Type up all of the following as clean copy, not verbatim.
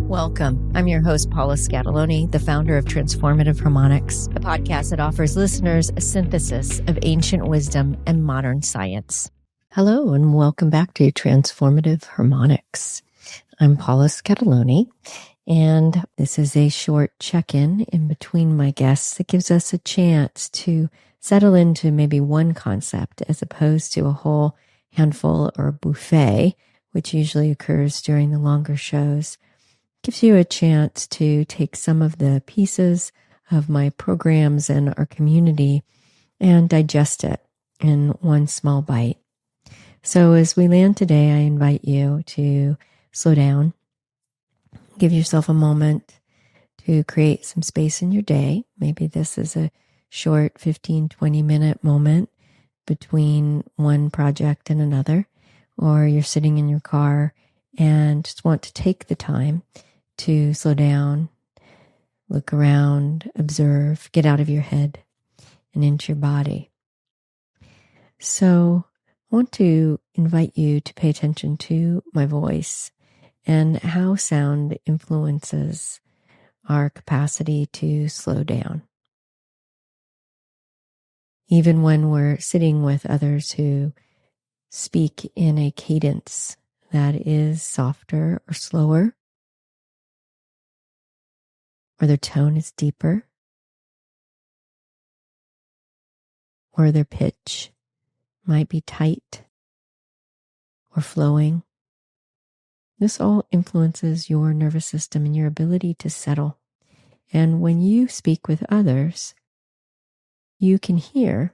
Welcome. I'm your host, Paula Scatoloni, the founder of Transformative Harmonics, a podcast that offers listeners a synthesis of ancient wisdom and modern science. Hello, and welcome back to Transformative Harmonics. I'm Paula Scatoloni, and this is a short check-in in between my guests that gives us a chance to settle into maybe one concept as opposed to a whole handful or buffet, which usually occurs during the longer shows. Gives you a chance to take some of the pieces of my programs and our community and digest it in one small bite. So as we land today, I invite you to slow down, give yourself a moment to create some space in your day. Maybe this is a short 15-20 minute moment between one project and another, or you're sitting in your car and just want to take the time to slow down, look around, observe, get out of your head and into your body. So I want to invite you to pay attention to my voice and how sound influences our capacity to slow down. Even when we're sitting with others who speak in a cadence that is softer or slower, or their tone is deeper, or their pitch might be tight or flowing. This all influences your nervous system and your ability to settle. And when you speak with others, you can hear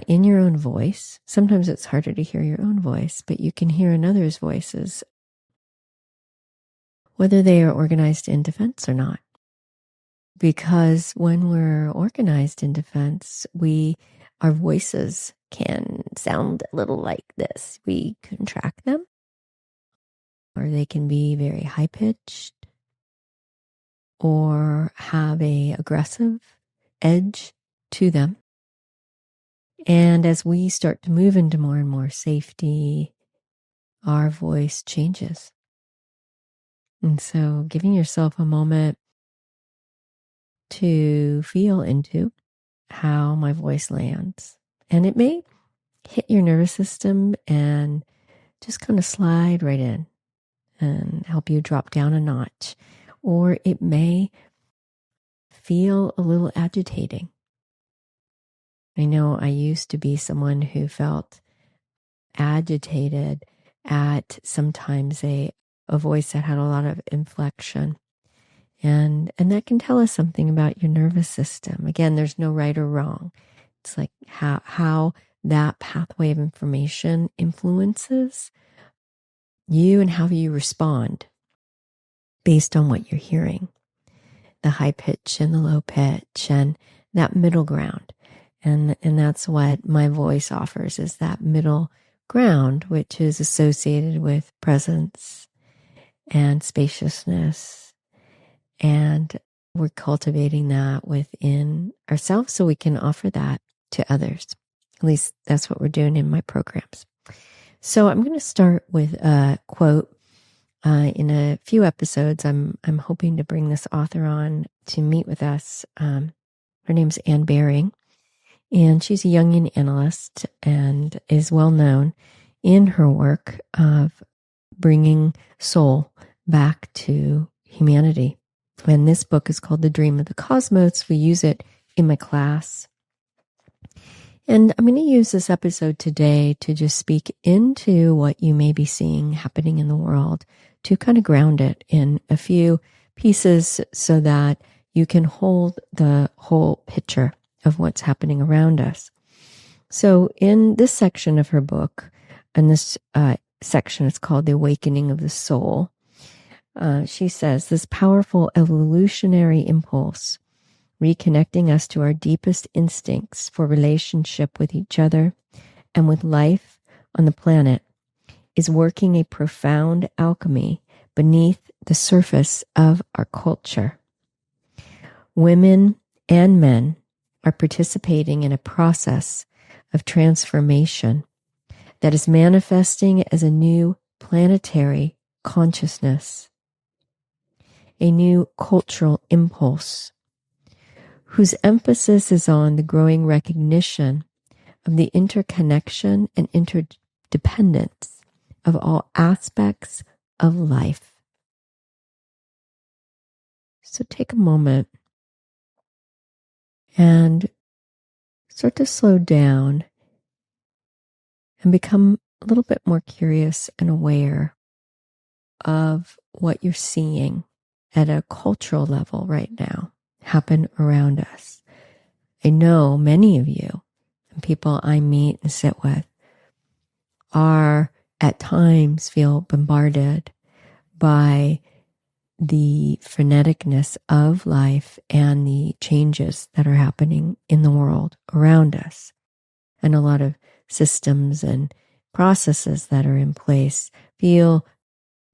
in your own voice. Sometimes it's harder to hear your own voice, but you can hear in others' voices, whether they are organized in defense or not. Because when we're organized in defense, our voices can sound a little like this. We contract them, or they can be very high-pitched, or have an aggressive edge to them. And as we start to move into more and more safety, our voice changes. And so giving yourself a moment to feel into how my voice lands. And it may hit your nervous system and just kind of slide right in and help you drop down a notch. Or it may feel a little agitating. I know I used to be someone who felt agitated at sometimes a voice that had a lot of inflection. And that can tell us something about your nervous system. Again, there's no right or wrong. It's like how that pathway of information influences you and how you respond based on what you're hearing. The high pitch and the low pitch and that middle ground. And that's what my voice offers, is that middle ground, which is associated with presence and spaciousness. And we're cultivating that within ourselves so we can offer that to others. At least that's what we're doing in my programs. So I'm going to start with a quote. In a few episodes, I'm hoping to bring this author on to meet with us. Her name's Anne Baring, and she's a Jungian analyst and is well known in her work of bringing soul back to humanity. And this book is called The Dream of the Cosmos. We use it in my class. And I'm going to use this episode today to just speak into what you may be seeing happening in the world, to kind of ground it in a few pieces so that you can hold the whole picture of what's happening around us. So in this section of her book, and this section is called The Awakening of the Soul, she says, this powerful evolutionary impulse, reconnecting us to our deepest instincts for relationship with each other and with life on the planet, is working a profound alchemy beneath the surface of our culture. Women and men are participating in a process of transformation that is manifesting as a new planetary consciousness. a new cultural impulse whose emphasis is on the growing recognition of the interconnection and interdependence of all aspects of life. So take a moment and start to slow down and become a little bit more curious and aware of what you're seeing at a cultural level right now happen around us. I know many of you and people I meet and sit with are at times feel bombarded by the freneticness of life and the changes that are happening in the world around us. And a lot of systems and processes that are in place feel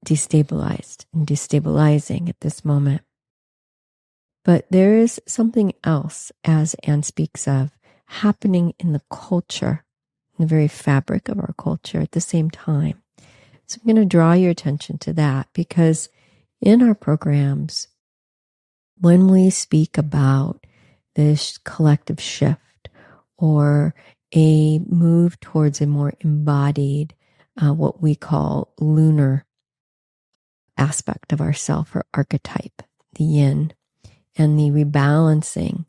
destabilized and destabilizing at this moment. But there is something else, as Anne speaks of, happening in the culture, in the very fabric of our culture at the same time. So I'm going to draw your attention to that, because in our programs, when we speak about this collective shift or a move towards a more embodied, what we call lunar aspect of ourself or archetype, the yin, and the rebalancing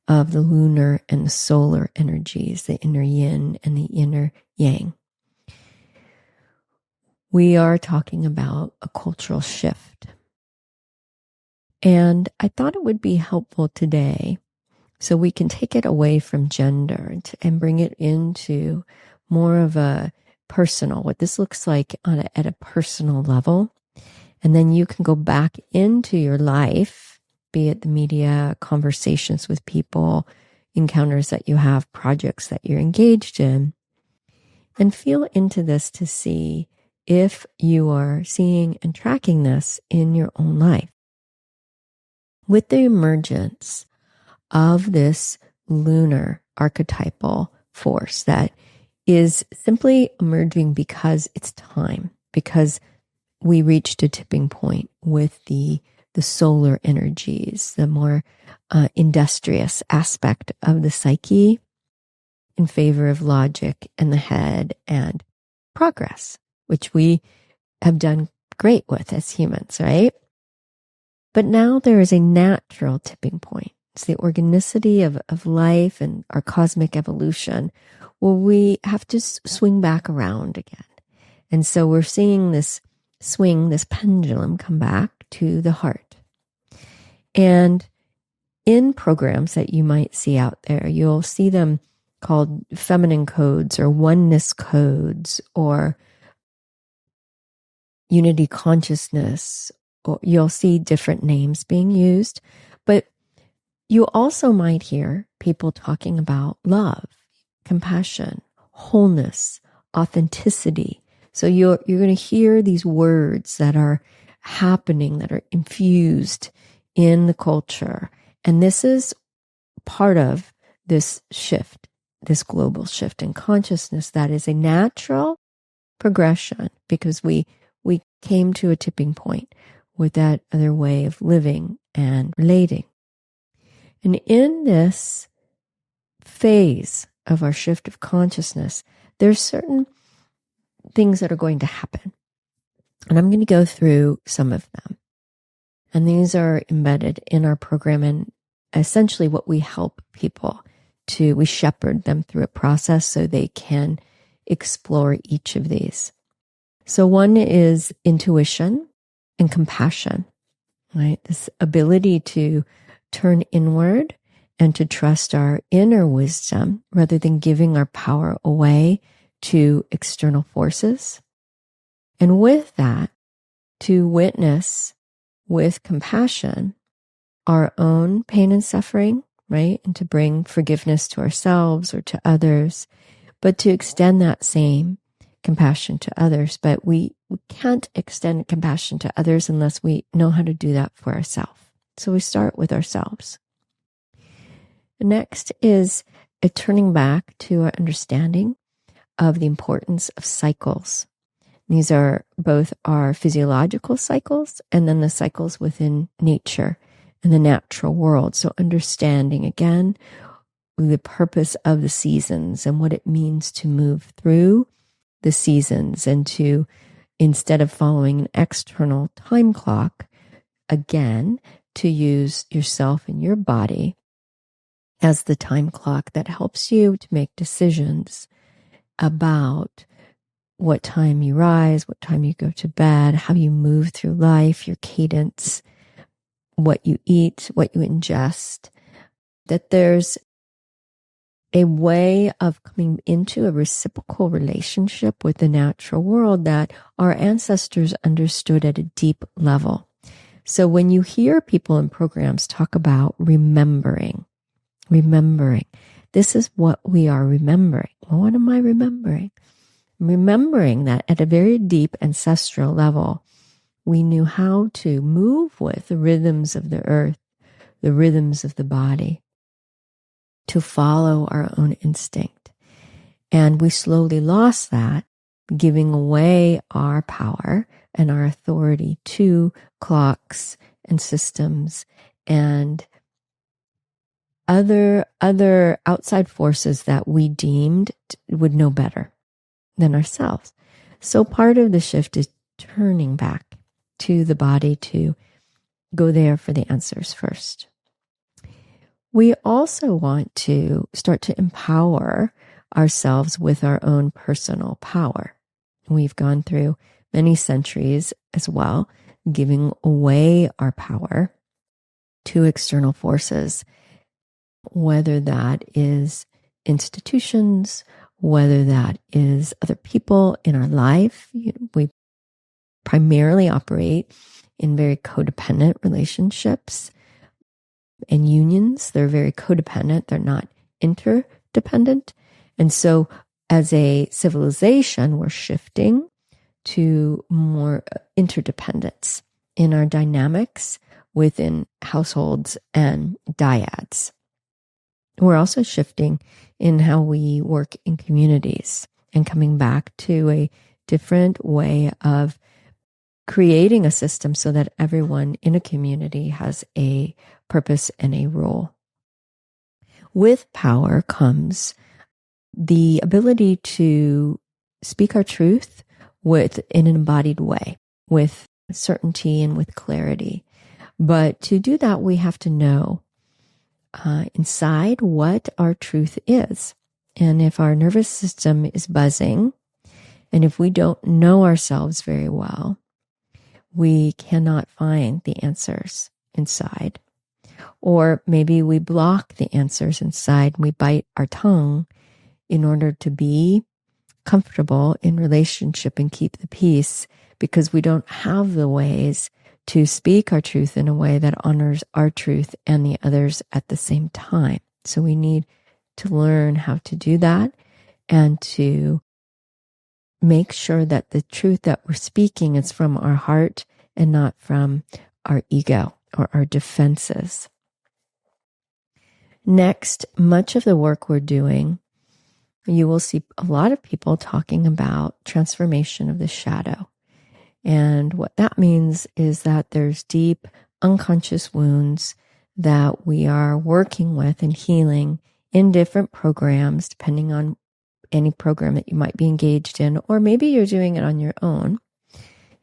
of the lunar and the solar energies, the inner yin and the inner yang. We are talking about a cultural shift. And I thought it would be helpful today, so we can take it away from gender and bring it into more of a personal, what this looks like at a personal level. And then you can go back into your life, be it the media, conversations with people, encounters that you have, projects that you're engaged in, and feel into this to see if you are seeing and tracking this in your own life. With the emergence of this lunar archetypal force that is simply emerging because it's time, because we reached a tipping point with the solar energies, the more industrious aspect of the psyche in favor of logic and the head and progress, which we have done great with as humans, right? But now there is a natural tipping point. It's the organicity of life and our cosmic evolution where we have to swing back around again. And so we're seeing this swing, this pendulum come back to the heart. And in programs that you might see out there, you'll see them called feminine codes or oneness codes or unity consciousness, or you'll see different names being used. But you also might hear people talking about love, compassion, wholeness, authenticity. So you're going to hear these words that are happening, that are infused in the culture. And this is part of this shift, this global shift in consciousness that is a natural progression because we came to a tipping point with that other way of living and relating. And in this phase of our shift of consciousness, there's certain things that are going to happen. And I'm going to go through some of them. And these are embedded in our program, and essentially what we help people to, we shepherd them through a process so they can explore each of these. So one is intuition and compassion, right? This ability to turn inward and to trust our inner wisdom rather than giving our power away to external forces. And with that, to witness with compassion our own pain and suffering, right? And to bring forgiveness to ourselves or to others, but to extend that same compassion to others. But we can't extend compassion to others unless we know how to do that for ourselves. So we start with ourselves. Next is a turning back to our understanding of the importance of cycles. These are both our physiological cycles and then the cycles within nature and the natural world. So understanding again the purpose of the seasons and what it means to move through the seasons and to, instead of following an external time clock, again, to use yourself and your body as the time clock that helps you to make decisions about what time you rise, what time you go to bed, how you move through life, your cadence, what you eat, what you ingest, that there's a way of coming into a reciprocal relationship with the natural world that our ancestors understood at a deep level. So when you hear people in programs talk about remembering, this is what we are remembering. Well, what am I remembering? Remembering that at a very deep ancestral level, we knew how to move with the rhythms of the earth, the rhythms of the body, to follow our own instinct. And we slowly lost that, giving away our power and our authority to clocks and systems and other outside forces that we deemed would know better than ourselves. So part of the shift is turning back to the body to go there for the answers first. We also want to start to empower ourselves with our own personal power. We've gone through many centuries as well, giving away our power to external forces, whether that is institutions, whether that is other people in our life. We primarily operate in very codependent relationships and unions. They're very codependent. They're not interdependent. And so as a civilization, we're shifting to more interdependence in our dynamics within households and dyads. We're also shifting in how we work in communities and coming back to a different way of creating a system so that everyone in a community has a purpose and a role. With power comes the ability to speak our truth in an embodied way, with certainty and with clarity. But to do that, we have to know inside what our truth is. And if our nervous system is buzzing, and if we don't know ourselves very well, we cannot find the answers inside. Or maybe we block the answers inside and we bite our tongue in order to be comfortable in relationship and keep the peace, because we don't have the ways to speak our truth in a way that honors our truth and the others at the same time. So we need to learn how to do that and to make sure that the truth that we're speaking is from our heart and not from our ego or our defenses. Next, much of the work we're doing, you will see a lot of people talking about transformation of the shadow. And what that means is that there's deep unconscious wounds that we are working with and healing in different programs, depending on any program that you might be engaged in, or maybe you're doing it on your own.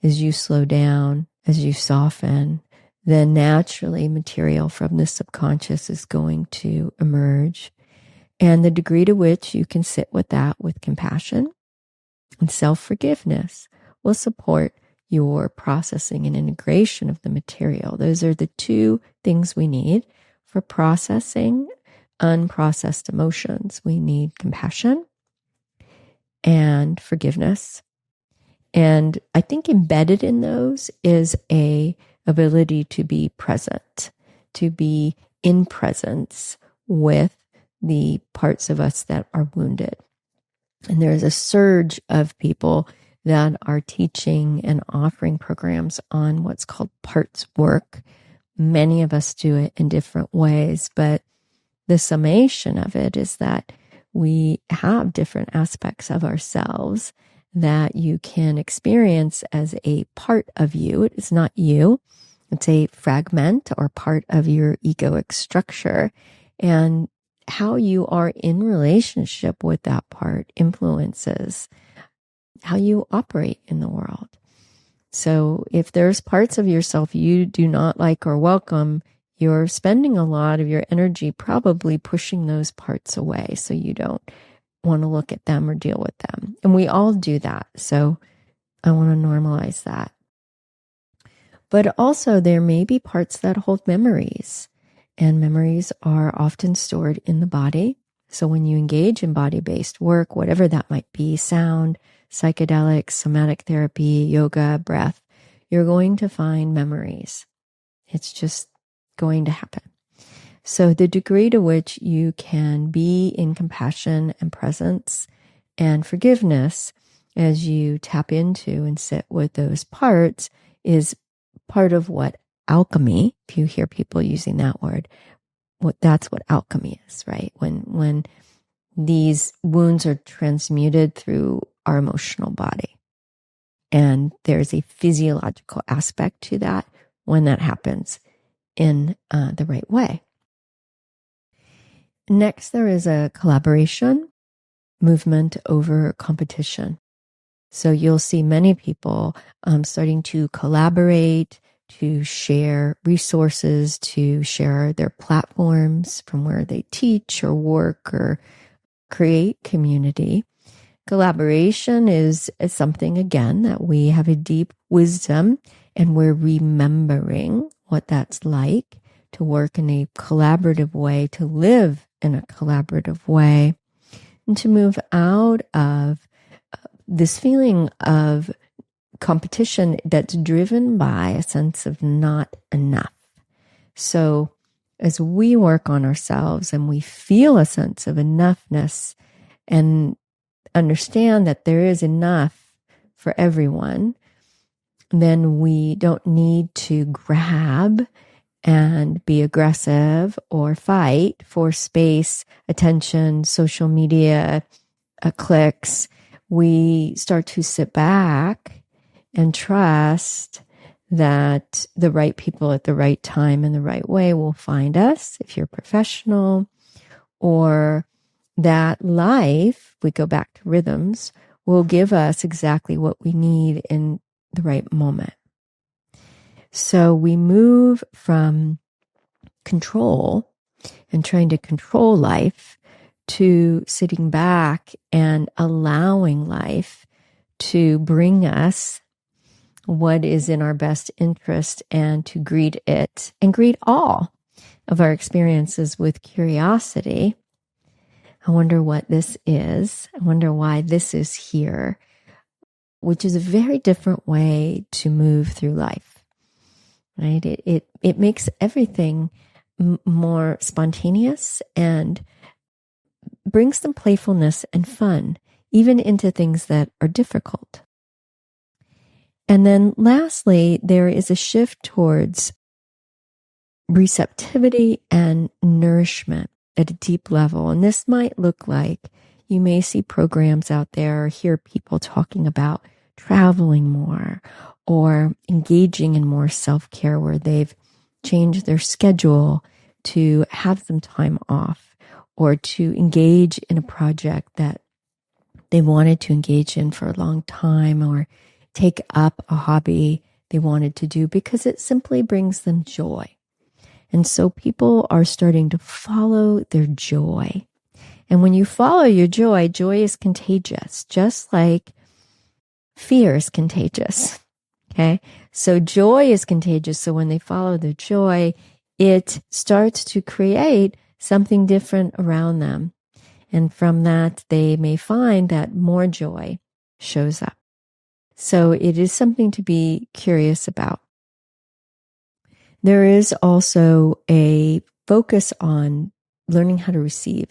As you slow down, as you soften, then naturally material from the subconscious is going to emerge. And the degree to which you can sit with that with compassion and self-forgiveness will support your processing and integration of the material. Those are the two things we need for processing unprocessed emotions. We need compassion and forgiveness. And I think embedded in those is a ability to be present, to be in presence with the parts of us that are wounded. And there's a surge of people that are teaching and offering programs on what's called parts work. Many of us do it in different ways, but the summation of it is that we have different aspects of ourselves that you can experience as a part of you. It is not you. It's a fragment or part of your egoic structure. And how you are in relationship with that part influences how you operate in the world. So if there's parts of yourself you do not like or welcome, you're spending a lot of your energy probably pushing those parts away, so you don't want to look at them or deal with them. And we all do that. So I want to normalize that. But also there may be parts that hold memories, and memories are often stored in the body. So when you engage in body-based work, whatever that might be, sound, psychedelics, somatic therapy, yoga, breath, you're going to find memories. It's just going to happen. So the degree to which you can be in compassion and presence and forgiveness as you tap into and sit with those parts is part of what alchemy, if you hear people using that word, that's what alchemy is, right? When these wounds are transmuted through our emotional body. And there's a physiological aspect to that when that happens in the right way. Next, there is a collaboration movement over competition. So you'll see many people starting to collaborate, to share resources, to share their platforms from where they teach or work or create community. Collaboration is something, again, that we have a deep wisdom, and we're remembering what that's like to work in a collaborative way, to live in a collaborative way, and to move out of this feeling of competition that's driven by a sense of not enough. So as we work on ourselves and we feel a sense of enoughness and understand that there is enough for everyone, then we don't need to grab and be aggressive or fight for space, attention, social media, clicks. We start to sit back and trust that the right people at the right time and the right way will find us, if you're professional, or that life, we go back to rhythms, will give us exactly what we need in the right moment. So we move from control and trying to control life to sitting back and allowing life to bring us what is in our best interest and to greet it and greet all of our experiences with curiosity. I wonder what this is. I wonder why this is here, which is a very different way to move through life, right? It makes everything more spontaneous and brings some playfulness and fun, even into things that are difficult. And then lastly, there is a shift towards receptivity and nourishment at a deep level. And this might look like, you may see programs out there or hear people talking about traveling more or engaging in more self-care where they've changed their schedule to have some time off or to engage in a project that they wanted to engage in for a long time or take up a hobby they wanted to do because it simply brings them joy. And so people are starting to follow their joy. And when you follow your joy, joy is contagious, just like fear is contagious. Okay. So joy is contagious. So when they follow their joy, it starts to create something different around them. And from that, they may find that more joy shows up. So it is something to be curious about. There is also a focus on learning how to receive.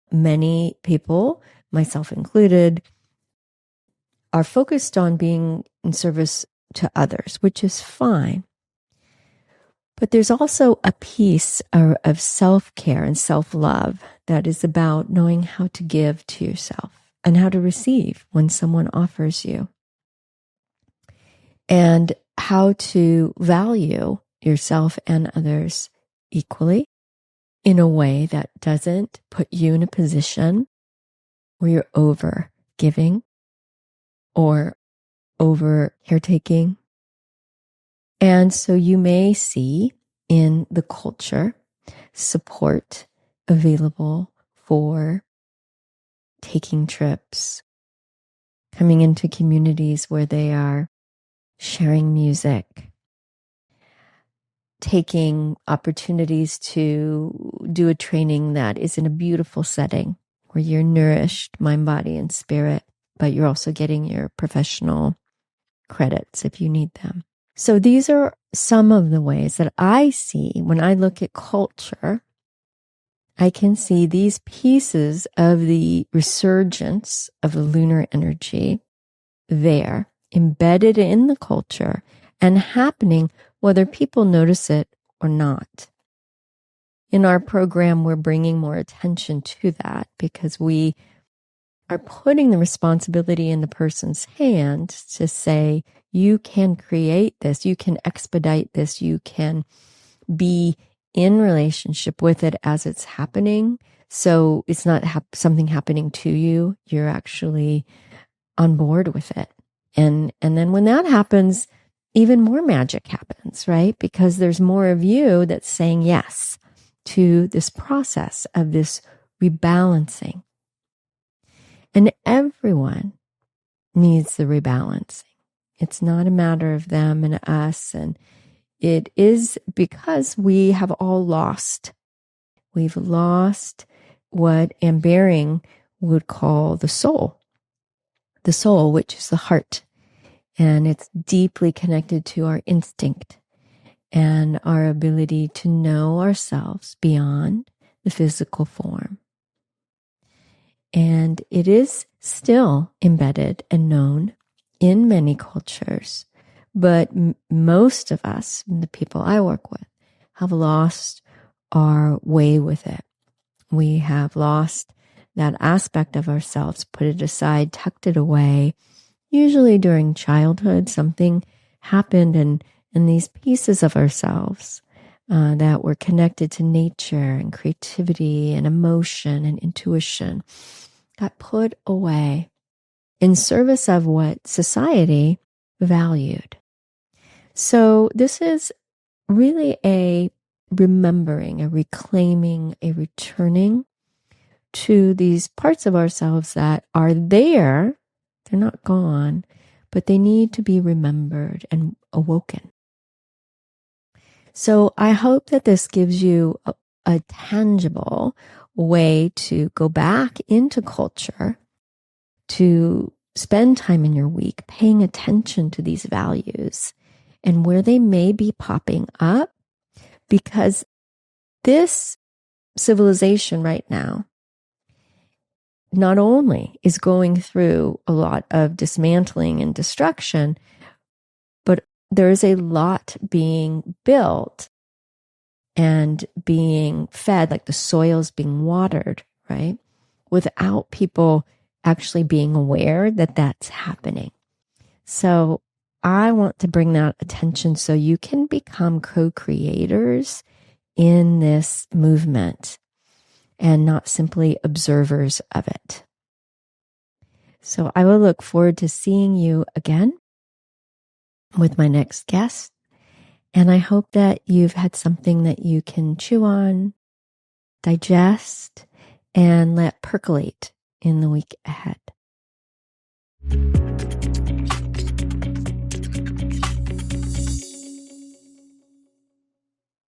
Many people, myself included, are focused on being in service to others, which is fine. But there's also a piece of self-care and self-love that is about knowing how to give to yourself. and how to receive when someone offers you, and how to value yourself and others equally in a way that doesn't put you in a position where you're over giving or over caretaking. And so you may see in the culture support available for taking trips, coming into communities where they are sharing music, taking opportunities to do a training that is in a beautiful setting where you're nourished, mind, body, and spirit, but you're also getting your professional credits if you need them. So these are some of the ways that I see when I look at culture. I can see these pieces of the resurgence of the lunar energy there, embedded in the culture and happening whether people notice it or not. In our program, we're bringing more attention to that because we are putting the responsibility in the person's hand to say, you can create this, you can expedite this, you can be in relationship with it as it's happening. So it's not something happening to you. You're actually on board with it. And then when that happens, even more magic happens, right? Because there's more of you that's saying yes to this process of this rebalancing. And everyone needs the rebalancing. It's not a matter of them and us. And it is because we have all lost. We've lost what Ambering would call the soul, which is the heart. And it's deeply connected to our instinct and our ability to know ourselves beyond the physical form. And it is still embedded and known in many cultures, but most of us, the people I work with, have lost our way with it. We have lost that aspect of ourselves, put it aside, tucked it away. Usually during childhood, something happened and these pieces of ourselves that were connected to nature and creativity and emotion and intuition got put away in service of what society valued. So this is really a remembering, a reclaiming, a returning to these parts of ourselves that are there. They're not gone, but they need to be remembered and awoken. So I hope that this gives you a tangible way to go back into culture, to spend time in your week paying attention to these values and where they may be popping up, because this civilization right now not only is going through a lot of dismantling and destruction, but there is a lot being built and being fed, like the soil's being watered, right? Without people actually being aware that that's happening. So I want to bring that attention so you can become co-creators in this movement and not simply observers of it. So I will look forward to seeing you again with my next guest. And I hope that you've had something that you can chew on, digest, and let percolate in the week ahead.